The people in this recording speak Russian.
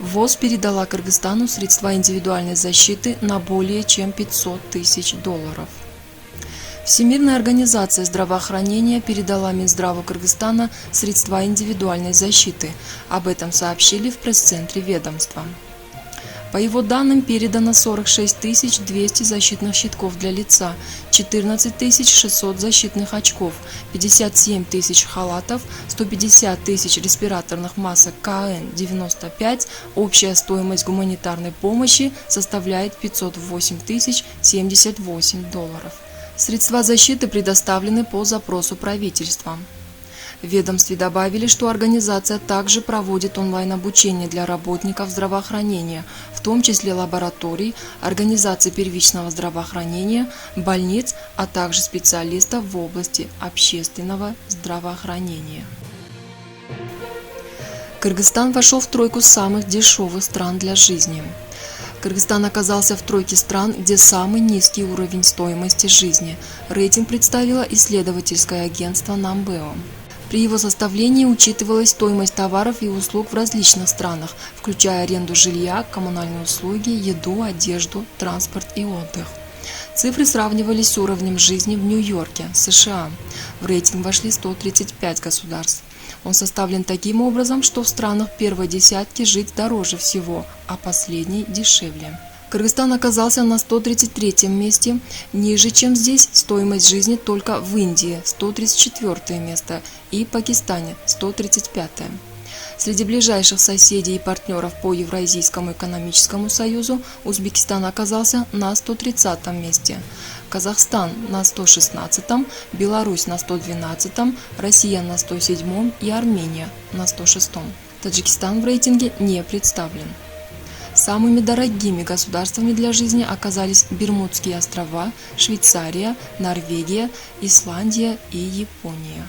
ВОЗ передала Кыргызстану средства индивидуальной защиты на более чем $500 тысяч. Всемирная организация здравоохранения передала Минздраву Кыргызстана средства индивидуальной защиты. Об этом сообщили в пресс-центре ведомства. По его данным, передано 46 200 защитных щитков для лица, 14 600 защитных очков, 57 тысяч халатов, 150 тысяч респираторных масок КН-95. Общая стоимость гуманитарной помощи составляет $508 078. Средства защиты предоставлены по запросу правительства. В ведомстве добавили, что организация также проводит онлайн-обучение для работников здравоохранения, в том числе лабораторий, организаций первичного здравоохранения, больниц, а также специалистов в области общественного здравоохранения. Кыргызстан вошел в тройку самых дешевых стран для жизни. Кыргызстан оказался в тройке стран, где самый низкий уровень стоимости жизни. Рейтинг представило исследовательское агентство Numbeo. При его составлении учитывалась стоимость товаров и услуг в различных странах, включая аренду жилья, коммунальные услуги, еду, одежду, транспорт и отдых. Цифры сравнивались с уровнем жизни в Нью-Йорке, США. В рейтинг вошли 135 государств. Он составлен таким образом, что в странах первой десятки жить дороже всего, а последней дешевле. Кыргызстан оказался на 133 месте, ниже, чем здесь стоимость жизни только в Индии, 134 место, и Пакистане, 135. Среди ближайших соседей и партнеров по Евразийскому экономическому союзу Узбекистан оказался на 130 месте, Казахстан на 116, Беларусь на 112, Россия на 107 и Армения на 106. Таджикистан в рейтинге не представлен. Самыми дорогими государствами для жизни оказались Бермудские острова, Швейцария, Норвегия, Исландия и Япония.